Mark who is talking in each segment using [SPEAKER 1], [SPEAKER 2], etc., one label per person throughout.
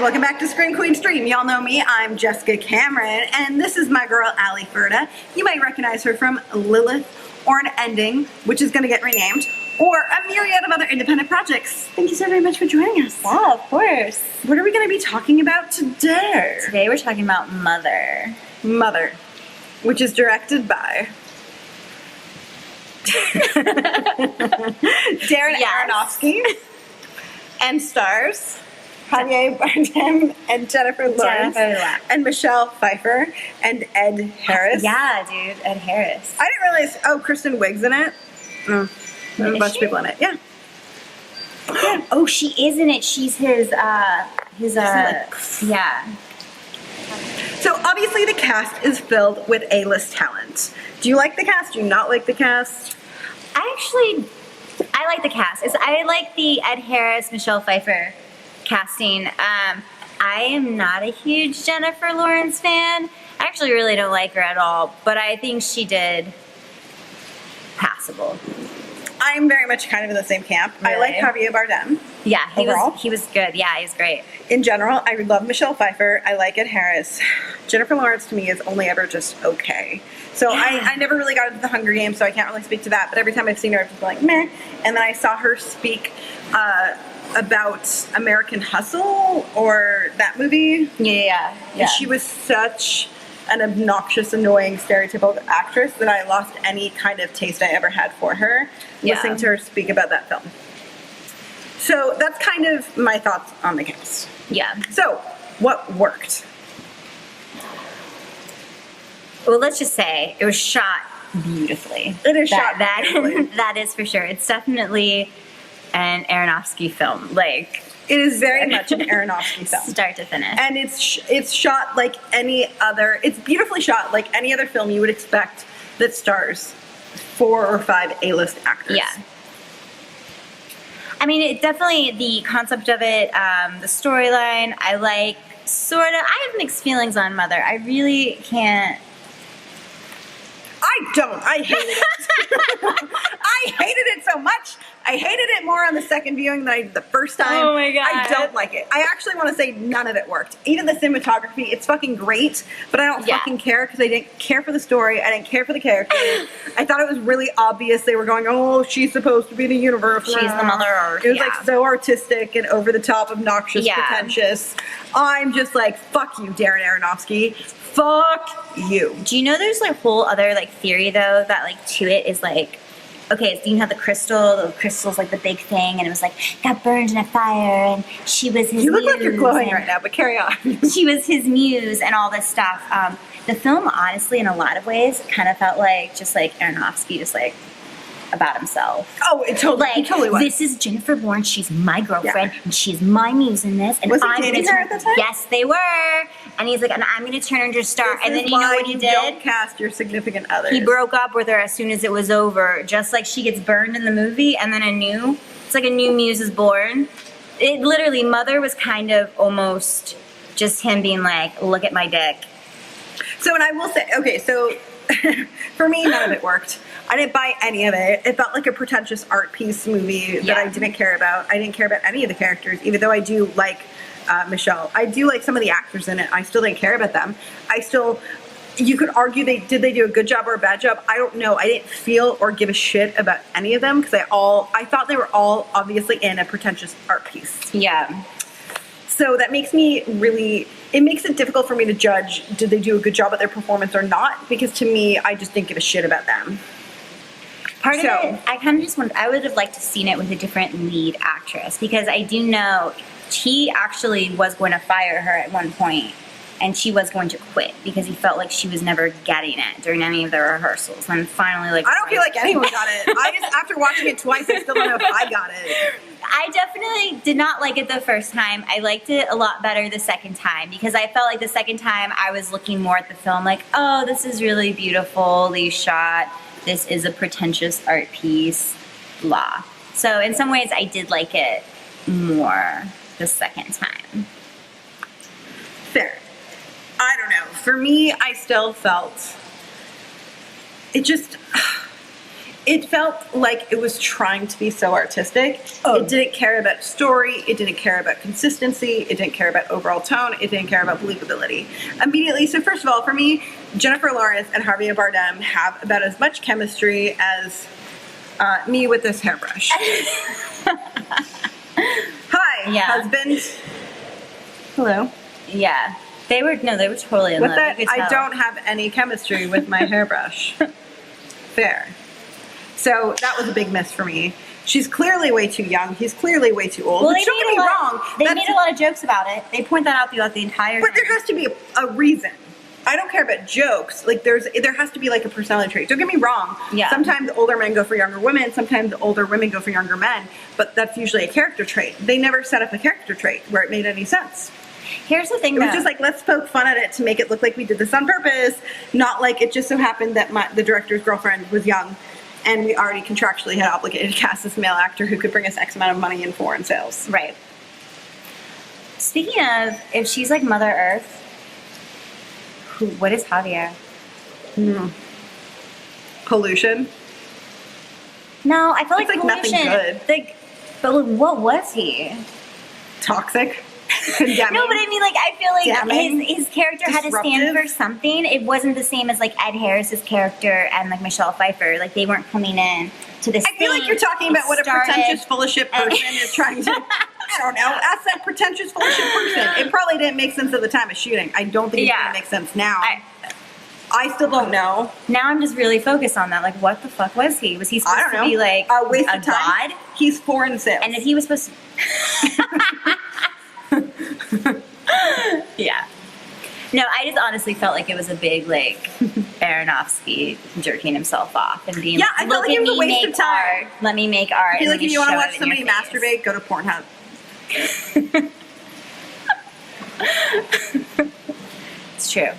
[SPEAKER 1] welcome back to Scream Queen Stream. Y'all know me, I'm Jessica Cameron, and this is my girl, Ferda. You might recognize her from Lilith or An Ending, which is going to get renamed, or a myriad of other independent projects. Thank you so very much for joining us.
[SPEAKER 2] Yeah, of course.
[SPEAKER 1] What are we going to be talking about today?
[SPEAKER 2] Today we're talking about Mother.
[SPEAKER 1] Mother, which is directed by Darren Aronofsky and stars Javier Bardem and Jennifer Lawrence and Michelle Pfeiffer and Ed Harris.
[SPEAKER 2] Yeah, dude, Ed Harris.
[SPEAKER 1] I didn't realize. Oh, Kristen Wiig's in it. Oh, there's a bunch of people in it. Yeah.
[SPEAKER 2] Yeah. Oh, she is in it. She's yeah.
[SPEAKER 1] So obviously the cast is filled with A-list talent. Do you like the cast? Do you not like the cast?
[SPEAKER 2] I like the cast. I like the Ed Harris, Michelle Pfeiffer casting. I am not a huge Jennifer Lawrence fan. I actually really don't like her at all, but I think she did passable.
[SPEAKER 1] I'm very much kind of in the same camp.
[SPEAKER 2] Really?
[SPEAKER 1] I like Javier Bardem.
[SPEAKER 2] Yeah, he
[SPEAKER 1] Overall?
[SPEAKER 2] was good. Yeah, he was great.
[SPEAKER 1] In general, I love Michelle Pfeiffer. I like Ed Harris. Jennifer Lawrence to me is only ever just okay. So yeah. I never really got into the Hunger Games, so I can't really speak to that. But every time I've seen her, I've just been like, meh. And then I saw her speak about American Hustle, or that movie.
[SPEAKER 2] Yeah.
[SPEAKER 1] And she was such an obnoxious, annoying, stereotypical actress that I lost any kind of taste I ever had for her listening to her speak about that film. So that's kind of my thoughts on the cast.
[SPEAKER 2] Yeah.
[SPEAKER 1] So, what worked?
[SPEAKER 2] Well, let's just say it was shot beautifully.
[SPEAKER 1] It is shot beautifully.
[SPEAKER 2] That is for sure. It's definitely an Aronofsky film. Like,
[SPEAKER 1] it is very much an Aronofsky film,
[SPEAKER 2] start to finish.
[SPEAKER 1] And it's shot like any other. It's beautifully shot like any other film you would expect that stars 4 or 5 A-list actors.
[SPEAKER 2] Yeah. I mean, it definitely, the concept of it, the storyline, I like, sort of. I have mixed feelings on Mother. I really can't.
[SPEAKER 1] I don't. I hated it. I hated it so much. I hated it more on the second viewing than I did the first time.
[SPEAKER 2] Oh my God.
[SPEAKER 1] I don't like it. I actually want to say none of it worked. Even the cinematography, it's fucking great, but I don't fucking care because I didn't care for the story. I didn't care for the characters. I thought it was really obvious they were going, oh, she's supposed to be the universe.
[SPEAKER 2] She's the Mother Earth.
[SPEAKER 1] It was like so artistic and over the top, obnoxious, pretentious. I'm just like, fuck you, Darren Aronofsky. Fuck you.
[SPEAKER 2] Do you know there's like whole other like theory though that like to it is like, okay, so you know the crystal's like the big thing, and it was like got burned in a fire, and she was his muse.
[SPEAKER 1] You look like you're glowing right now, but carry on.
[SPEAKER 2] She was his muse and all this stuff. The film, honestly, in a lot of ways, kind of felt like just like Aronofsky, just like about himself.
[SPEAKER 1] Oh, it totally was.
[SPEAKER 2] This is Jennifer Lawrence. She's my girlfriend, and she's my muse in this. And
[SPEAKER 1] was
[SPEAKER 2] I'm
[SPEAKER 1] he dating her at the time?
[SPEAKER 2] Yes, they were. And he's like, and I'm going to turn her into a star. And then you know what he did?
[SPEAKER 1] Don't cast your significant other.
[SPEAKER 2] He broke up with her as soon as it was over, just like she gets burned in the movie, and then it's like a new muse is born. It literally, Mother was kind of almost just him being like, look at my dick.
[SPEAKER 1] So, and I will say, okay, so for me, none of it worked. I didn't buy any of it. It felt like a pretentious art piece movie that I didn't care about. I didn't care about any of the characters, even though I do like Michelle. I do like some of the actors in it. I still didn't care about them. You could argue did they do a good job or a bad job? I don't know. I didn't feel or give a shit about any of them because I thought they were all obviously in a pretentious art piece.
[SPEAKER 2] Yeah.
[SPEAKER 1] So that makes it makes it difficult for me to judge did they do a good job at their performance or not, because to me, I just didn't give a shit about them.
[SPEAKER 2] Part of it, I kind of just I would have liked to seen it with a different lead actress, because I do know he actually was going to fire her at one point, and she was going to quit because he felt like she was never getting it during any of the rehearsals. And finally, like,
[SPEAKER 1] I don't feel like anyone got it. After watching it twice, I still don't know if I got it.
[SPEAKER 2] I definitely did not like it the first time. I liked it a lot better the second time, because I felt like the second time I was looking more at the film like, oh, this is really beautifully shot. This is a pretentious art piece, blah. So in some ways, I did like it more the second time.
[SPEAKER 1] Fair. I don't know. For me, I still felt it It felt like it was trying to be so artistic.
[SPEAKER 2] Oh.
[SPEAKER 1] It didn't care about story. It didn't care about consistency. It didn't care about overall tone. It didn't care about believability. Immediately, so first of all, for me, Jennifer Lawrence and Javier Bardem have about as much chemistry as me with this hairbrush. Hi,
[SPEAKER 2] Yeah.
[SPEAKER 1] husband. Hello.
[SPEAKER 2] Yeah. They were totally in
[SPEAKER 1] With
[SPEAKER 2] love.
[SPEAKER 1] that,
[SPEAKER 2] You could
[SPEAKER 1] I
[SPEAKER 2] tell.
[SPEAKER 1] don't have any chemistry with my hairbrush. Fair. So that was a big miss for me. She's clearly way too young. He's clearly way too old.
[SPEAKER 2] Well,
[SPEAKER 1] But
[SPEAKER 2] they
[SPEAKER 1] don't
[SPEAKER 2] made
[SPEAKER 1] get me
[SPEAKER 2] a lot.
[SPEAKER 1] wrong.
[SPEAKER 2] They
[SPEAKER 1] that's-
[SPEAKER 2] made a lot of jokes about it. They point that out throughout the entire.
[SPEAKER 1] But
[SPEAKER 2] thing.
[SPEAKER 1] there has to be a reason. I don't care about jokes. Like there has to be like a personality trait. Don't get me wrong.
[SPEAKER 2] Yeah.
[SPEAKER 1] Sometimes older men go for younger women. Sometimes older women go for younger men. But that's usually a character trait. They never set up a character trait where it made any sense.
[SPEAKER 2] Here's the thing,
[SPEAKER 1] It was
[SPEAKER 2] though.
[SPEAKER 1] just like, let's poke fun at it to make it look like we did this on purpose. Not like it just so happened that the director's girlfriend was young and we already contractually had obligated to cast this male actor who could bring us X amount of money in foreign sales.
[SPEAKER 2] Right. Speaking of, if she's like Mother Earth, what is Javier?
[SPEAKER 1] Pollution.
[SPEAKER 2] No, I feel like
[SPEAKER 1] It's like nothing
[SPEAKER 2] pollution.
[SPEAKER 1] good.
[SPEAKER 2] Like, but what was he?
[SPEAKER 1] Toxic. Condemning.
[SPEAKER 2] No, but I mean, like, I feel like
[SPEAKER 1] Damning.
[SPEAKER 2] his character had to stand
[SPEAKER 1] Disruptive.
[SPEAKER 2] for something. It wasn't the same as like Ed Harris's character and like Michelle Pfeiffer. Like, they weren't coming in to this.
[SPEAKER 1] I feel like you're talking about what a pretentious, full of shit person is trying to. I don't know. Ask that pretentious, full of shit person. It probably didn't make sense at the time of shooting. I don't think it's
[SPEAKER 2] Yeah.
[SPEAKER 1] gonna make sense now. I still don't know.
[SPEAKER 2] Now I'm just really focused on that. Like, what the fuck was he? Was he
[SPEAKER 1] I
[SPEAKER 2] supposed
[SPEAKER 1] don't
[SPEAKER 2] to
[SPEAKER 1] know.
[SPEAKER 2] be like
[SPEAKER 1] a waste
[SPEAKER 2] a
[SPEAKER 1] of time.
[SPEAKER 2] god?
[SPEAKER 1] He's foreign sales.
[SPEAKER 2] And if he was supposed to. Yeah. No, I just honestly felt like it was a big, like, Aronofsky jerking himself off and being
[SPEAKER 1] Yeah,
[SPEAKER 2] like,
[SPEAKER 1] I felt
[SPEAKER 2] look
[SPEAKER 1] like
[SPEAKER 2] at
[SPEAKER 1] it was a
[SPEAKER 2] me
[SPEAKER 1] waste
[SPEAKER 2] make
[SPEAKER 1] of time.
[SPEAKER 2] art. Let me make art.
[SPEAKER 1] I feel
[SPEAKER 2] and
[SPEAKER 1] like
[SPEAKER 2] let
[SPEAKER 1] if
[SPEAKER 2] me
[SPEAKER 1] you want to
[SPEAKER 2] show
[SPEAKER 1] watch
[SPEAKER 2] it in
[SPEAKER 1] somebody
[SPEAKER 2] your face.
[SPEAKER 1] masturbate, go to Pornhub.
[SPEAKER 2] It's true.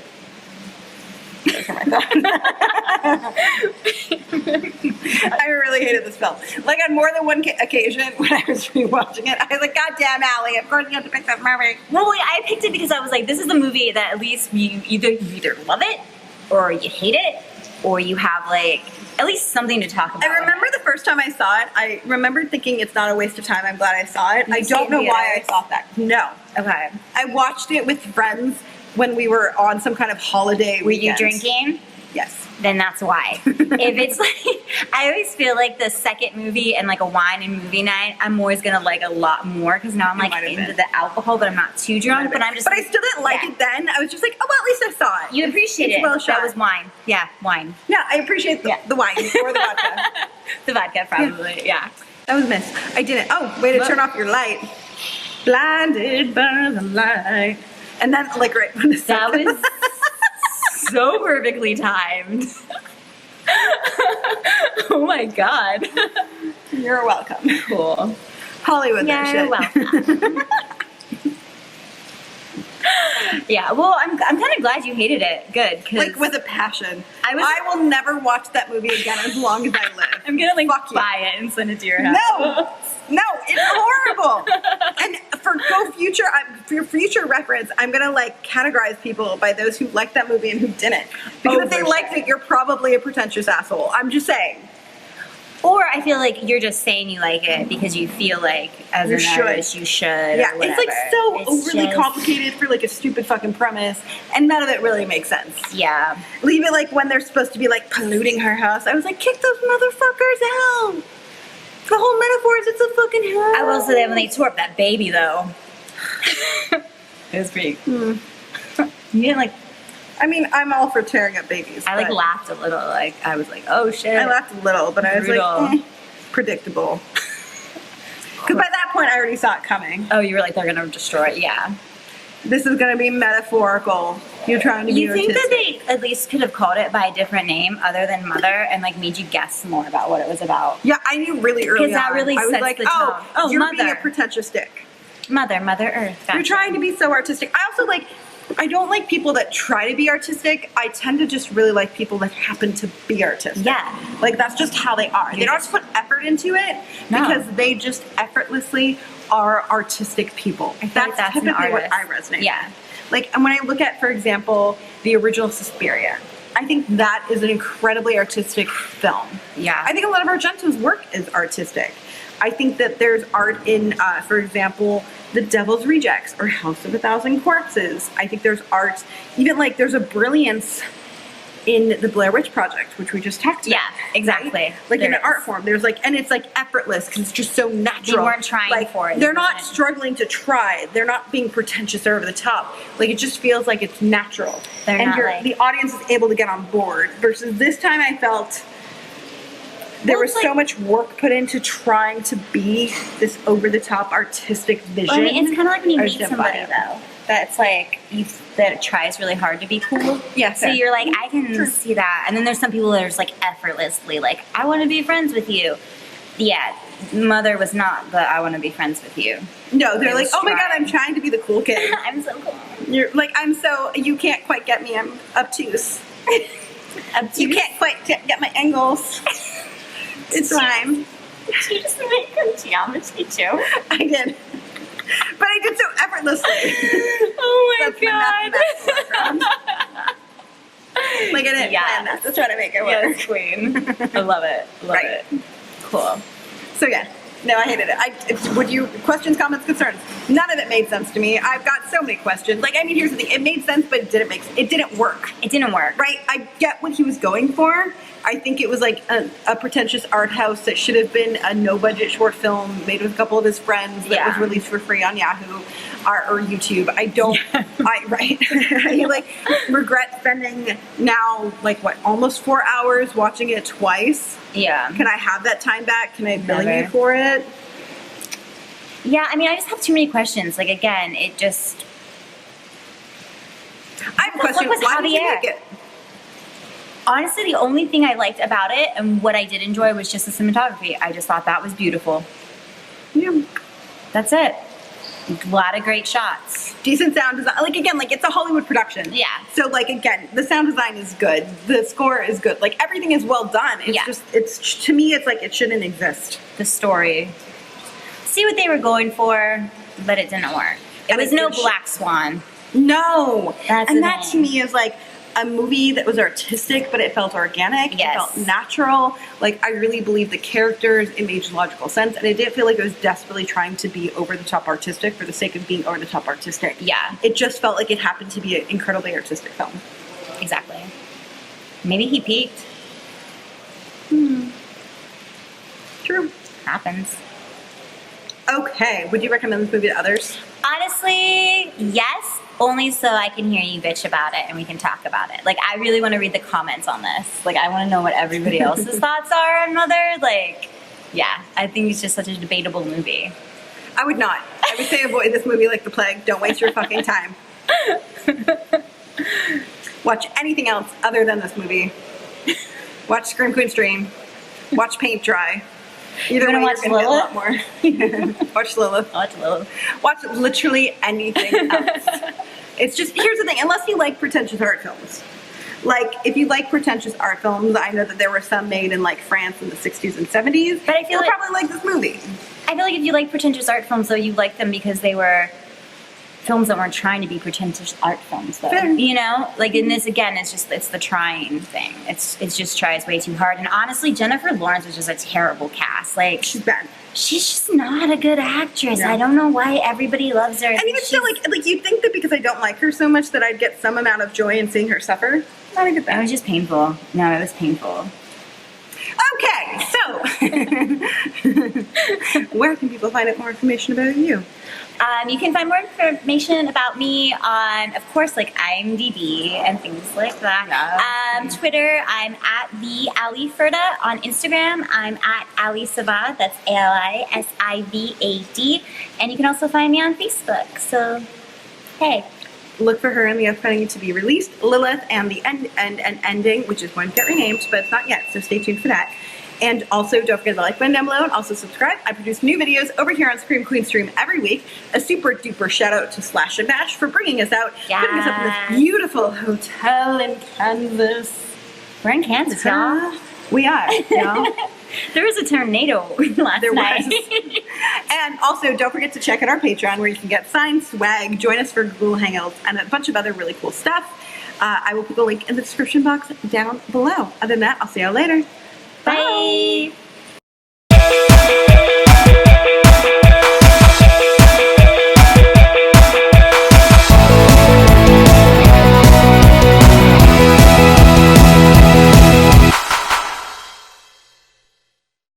[SPEAKER 1] Those are my thoughts. I really hated this film. Like on more than one occasion when I was rewatching it, I was like, God damn, Allie, of course you have to pick that movie.
[SPEAKER 2] Well, wait, I picked it because I was like, this is a movie that at least you either love it or you hate it or you have like at least something to talk about.
[SPEAKER 1] I remember the first time I saw it, I remembered thinking it's not a waste of time. I'm glad I saw it.
[SPEAKER 2] Did
[SPEAKER 1] I
[SPEAKER 2] you see it
[SPEAKER 1] don't
[SPEAKER 2] in
[SPEAKER 1] know why I
[SPEAKER 2] theaters?
[SPEAKER 1] thought that. No.
[SPEAKER 2] Okay.
[SPEAKER 1] I watched it with friends when we were on some kind of holiday
[SPEAKER 2] Were you
[SPEAKER 1] weekend.
[SPEAKER 2] drinking?
[SPEAKER 1] Yes.
[SPEAKER 2] Then that's why. If it's like, I always feel like the second movie and like a wine and movie night, I'm always gonna like a lot more because now I'm
[SPEAKER 1] It
[SPEAKER 2] like
[SPEAKER 1] might have
[SPEAKER 2] into
[SPEAKER 1] been.
[SPEAKER 2] the alcohol, but I'm not too drunk. But I'm just.
[SPEAKER 1] But I still didn't like
[SPEAKER 2] Yeah.
[SPEAKER 1] it then. I was just like, oh, well, at least I saw it.
[SPEAKER 2] You appreciate
[SPEAKER 1] It's
[SPEAKER 2] it.
[SPEAKER 1] well shot.
[SPEAKER 2] That was wine. Yeah, wine.
[SPEAKER 1] Yeah, I appreciate the,
[SPEAKER 2] Yeah.
[SPEAKER 1] the wine or the vodka.
[SPEAKER 2] The vodka, probably. Yeah.
[SPEAKER 1] That was a miss. I didn't. Oh, way to
[SPEAKER 2] What?
[SPEAKER 1] turn off your light. Blinded by the light. And then, like, right when the
[SPEAKER 2] That
[SPEAKER 1] second-
[SPEAKER 2] was so perfectly timed. Oh my god.
[SPEAKER 1] You're welcome.
[SPEAKER 2] Cool.
[SPEAKER 1] Hollywood, that
[SPEAKER 2] You're
[SPEAKER 1] shit.
[SPEAKER 2] welcome. Yeah, well, I'm kind of glad you hated it. Good, because
[SPEAKER 1] Like, with a passion.
[SPEAKER 2] I was-
[SPEAKER 1] I will never watch that movie again as long as I live.
[SPEAKER 2] I'm gonna like
[SPEAKER 1] Fuck you.
[SPEAKER 2] buy it and send it to your house.
[SPEAKER 1] No, it's horrible. And for future reference, I'm gonna like categorize people by those who liked that movie and who didn't. Because
[SPEAKER 2] Oh,
[SPEAKER 1] if they
[SPEAKER 2] for
[SPEAKER 1] liked
[SPEAKER 2] sure.
[SPEAKER 1] it, you're probably a pretentious asshole. I'm just saying.
[SPEAKER 2] Or I feel like you're just saying you like it because you feel like as
[SPEAKER 1] You
[SPEAKER 2] an
[SPEAKER 1] should.
[SPEAKER 2] artist you should.
[SPEAKER 1] Yeah,
[SPEAKER 2] or
[SPEAKER 1] it's like
[SPEAKER 2] whatever.
[SPEAKER 1] so
[SPEAKER 2] It's
[SPEAKER 1] overly
[SPEAKER 2] just-
[SPEAKER 1] complicated for like a stupid fucking premise, and none of it really makes sense.
[SPEAKER 2] Yeah.
[SPEAKER 1] Leave it like when they're supposed to be like polluting her house. I was like, kick those motherfuckers out. The whole metaphor is it's a fucking house.
[SPEAKER 2] I will say that when they tore up that baby though. It was pretty. You didn't like.
[SPEAKER 1] I mean, I'm all for tearing up babies.
[SPEAKER 2] I like
[SPEAKER 1] but
[SPEAKER 2] laughed a little. Like I was like, oh shit.
[SPEAKER 1] I laughed a little, but I was
[SPEAKER 2] Brutal.
[SPEAKER 1] like, predictable. Because by that point, I already saw it coming.
[SPEAKER 2] Oh, you were like they're gonna destroy it. Yeah.
[SPEAKER 1] This is going to be metaphorical. You're trying to be
[SPEAKER 2] You think that
[SPEAKER 1] artistic.
[SPEAKER 2] they at least could have called it by a different name other than Mother and like made you guess more about what it was about?
[SPEAKER 1] Yeah, I knew really early on.
[SPEAKER 2] Because that really
[SPEAKER 1] I was
[SPEAKER 2] sets
[SPEAKER 1] like,
[SPEAKER 2] the tone. Oh,
[SPEAKER 1] you're being
[SPEAKER 2] Mother.
[SPEAKER 1] a pretentious dick.
[SPEAKER 2] Mother Earth.
[SPEAKER 1] You're
[SPEAKER 2] Gotcha.
[SPEAKER 1] trying to be so artistic. I also like, I don't like people that try to be artistic. I tend to just really like people that happen to be artistic.
[SPEAKER 2] Yeah.
[SPEAKER 1] Like that's just how they are. They don't have to put effort into it
[SPEAKER 2] No.
[SPEAKER 1] because they just effortlessly are artistic people.
[SPEAKER 2] I feel like that's an
[SPEAKER 1] typically what I
[SPEAKER 2] artist.
[SPEAKER 1] resonate
[SPEAKER 2] Yeah.
[SPEAKER 1] with. Like, and when I look at, for example, the original Suspiria, I think that is an incredibly artistic film.
[SPEAKER 2] Yeah.
[SPEAKER 1] I think a lot of Argento's work is artistic. I think that there's art in, for example, The Devil's Rejects or House of a Thousand Corpses. I think there's art, even like there's a brilliance in the Blair Witch Project, which we just talked about.
[SPEAKER 2] Yeah, exactly.
[SPEAKER 1] Right? Like
[SPEAKER 2] There
[SPEAKER 1] in an
[SPEAKER 2] is.
[SPEAKER 1] art form, there's like, and it's like effortless because it's just so natural.
[SPEAKER 2] They weren't trying
[SPEAKER 1] like,
[SPEAKER 2] for it.
[SPEAKER 1] They're
[SPEAKER 2] It
[SPEAKER 1] not
[SPEAKER 2] wasn't-
[SPEAKER 1] struggling to try. They're not being pretentious or over the top. Like it just feels like it's natural.
[SPEAKER 2] They're
[SPEAKER 1] and
[SPEAKER 2] not like-
[SPEAKER 1] the audience is able to get on board. Versus this time, I felt there
[SPEAKER 2] Well,
[SPEAKER 1] was
[SPEAKER 2] it's
[SPEAKER 1] so
[SPEAKER 2] like-
[SPEAKER 1] much work put into trying to be this over the top artistic vision.
[SPEAKER 2] Well, I mean, it's kind of like when you
[SPEAKER 1] I
[SPEAKER 2] meet
[SPEAKER 1] just didn't buy
[SPEAKER 2] somebody
[SPEAKER 1] it.
[SPEAKER 2] though. That's like that tries really hard to be cool.
[SPEAKER 1] Yeah,
[SPEAKER 2] So
[SPEAKER 1] fair.
[SPEAKER 2] you're like, I can
[SPEAKER 1] True.
[SPEAKER 2] see that. And then there's some people that are just like effortlessly like, I want to be friends with you. Yeah, Mother was not the I want to be friends with you.
[SPEAKER 1] No, they're
[SPEAKER 2] It
[SPEAKER 1] like,
[SPEAKER 2] was
[SPEAKER 1] oh my god,
[SPEAKER 2] trying.
[SPEAKER 1] I'm trying to be the cool kid.
[SPEAKER 2] I'm so cool.
[SPEAKER 1] You're like, you can't quite get me. I'm obtuse. You can't quite get my angles. It's fine.
[SPEAKER 2] Did you just make a geometry too?
[SPEAKER 1] I did. But I did so effortlessly.
[SPEAKER 2] Oh my
[SPEAKER 1] That's my mathematics background. Like I didn't
[SPEAKER 2] Yes.
[SPEAKER 1] plan that. That's trying to make it work.
[SPEAKER 2] Yes, queen. I love it. Love
[SPEAKER 1] Right.
[SPEAKER 2] it. Cool.
[SPEAKER 1] So yeah. No, I hated it. Would you questions, comments, concerns? None of it made sense to me. I've got so many questions. Like, I mean, here's the thing: it made sense, but it didn't work.
[SPEAKER 2] It didn't work.
[SPEAKER 1] Right? I get what he was going for. I think it was like a pretentious art house that should have been a no-budget short film made with a couple of his friends that was
[SPEAKER 2] Yeah.
[SPEAKER 1] released for free on Yahoo or YouTube. I don't, right? I like regret spending now like what almost 4 hours watching it twice.
[SPEAKER 2] Yeah.
[SPEAKER 1] Can I have that time back? Can I bill you
[SPEAKER 2] Never.
[SPEAKER 1] for it?
[SPEAKER 2] Yeah, I mean, I just have too many questions. Like, again, it just...
[SPEAKER 1] I have a question.
[SPEAKER 2] What was
[SPEAKER 1] Why did you
[SPEAKER 2] Javier?
[SPEAKER 1] make it?
[SPEAKER 2] Honestly, the only thing I liked about it and what I did enjoy was just the cinematography. I just thought that was beautiful.
[SPEAKER 1] Yeah.
[SPEAKER 2] That's it. A lot of great shots.
[SPEAKER 1] Decent sound design. Like again, like it's a Hollywood production.
[SPEAKER 2] Yeah.
[SPEAKER 1] So like again, the sound design is good. The score is good. Like everything is well done. It's
[SPEAKER 2] Yeah.
[SPEAKER 1] just it's to me it's like it shouldn't exist.
[SPEAKER 2] The story. See what they were going for, but it didn't work. It
[SPEAKER 1] And
[SPEAKER 2] was
[SPEAKER 1] it
[SPEAKER 2] no
[SPEAKER 1] did-
[SPEAKER 2] Black Swan.
[SPEAKER 1] No.
[SPEAKER 2] That's
[SPEAKER 1] and
[SPEAKER 2] the
[SPEAKER 1] that to
[SPEAKER 2] thing.
[SPEAKER 1] me is like a movie that was artistic, but it felt organic.
[SPEAKER 2] Yes.
[SPEAKER 1] It felt natural. Like I really believe the characters, it made logical sense. And it didn't feel like it was desperately trying to be over the top artistic for the sake of being over the top artistic.
[SPEAKER 2] Yeah.
[SPEAKER 1] It just felt like it happened to be an incredibly artistic film.
[SPEAKER 2] Exactly. Maybe he peaked.
[SPEAKER 1] True.
[SPEAKER 2] Happens.
[SPEAKER 1] Okay. Would you recommend this movie to others?
[SPEAKER 2] Honestly, yes. Only so I can hear you bitch about it and we can talk about it. Like, I really want to read the comments on this. Like, I want to know what everybody else's thoughts are on Mother. Like, yeah, I think it's just such a debatable movie.
[SPEAKER 1] I would not. I would say avoid this movie like the plague. Don't waste your fucking time. Watch anything else other than this movie. Watch Scream Queen Stream. Watch Paint Dry. Either
[SPEAKER 2] You
[SPEAKER 1] way,
[SPEAKER 2] wanna
[SPEAKER 1] you're
[SPEAKER 2] watch
[SPEAKER 1] gonna get a lot more. Watch Lilith.
[SPEAKER 2] Watch Lilith.
[SPEAKER 1] Watch literally anything else. It's just, here's the thing, unless you like pretentious art films. Like, if you like pretentious art films, I know that there were some made in like France in the 60s and 70s.
[SPEAKER 2] But I feel
[SPEAKER 1] you'll
[SPEAKER 2] like-
[SPEAKER 1] probably like this movie.
[SPEAKER 2] I feel like if you like pretentious art films, though, you like them because they were films that weren't trying to be pretentious art films, though.
[SPEAKER 1] Fair.
[SPEAKER 2] You know, like in this again, it's the trying thing. It's just tries way too hard. And honestly, Jennifer Lawrence was just a terrible cast. Like
[SPEAKER 1] She's bad.
[SPEAKER 2] she's just not a good actress.
[SPEAKER 1] Yeah.
[SPEAKER 2] I don't know why everybody loves her.
[SPEAKER 1] I mean, it's still like you'd think that because I don't like her so much that I'd get some amount of joy in seeing her suffer. Not a good
[SPEAKER 2] It
[SPEAKER 1] thing.
[SPEAKER 2] was just painful. No, it was painful.
[SPEAKER 1] Okay, so where can people find out more information about you?
[SPEAKER 2] You can find more information about me on, of course, like IMDb and things like that. Twitter, I'm at the Ali Ferda. On Instagram, I'm at Ali Savad. That's ALISIVAD. And you can also find me on Facebook. So, hey.
[SPEAKER 1] Look for her in the upcoming to be released Lilith and the ending, which is going to get renamed, but it's not yet, so stay tuned for that. And also, don't forget to like button down below and also subscribe. I produce new videos over here on Scream Queen Stream every week. A super duper shout out to Slash and Bash for bringing us out, putting us up in
[SPEAKER 2] Yes.
[SPEAKER 1] this beautiful hotel in Kansas.
[SPEAKER 2] We're in Kansas, y'all.
[SPEAKER 1] We are, y'all.
[SPEAKER 2] There was a tornado last
[SPEAKER 1] There
[SPEAKER 2] night.
[SPEAKER 1] was. And also, don't forget to check out our Patreon where you can get signed swag, join us for Google Hangouts, and a bunch of other really cool stuff. I will put the link in the description box down below. Other than that, I'll see y'all later.
[SPEAKER 2] Bye.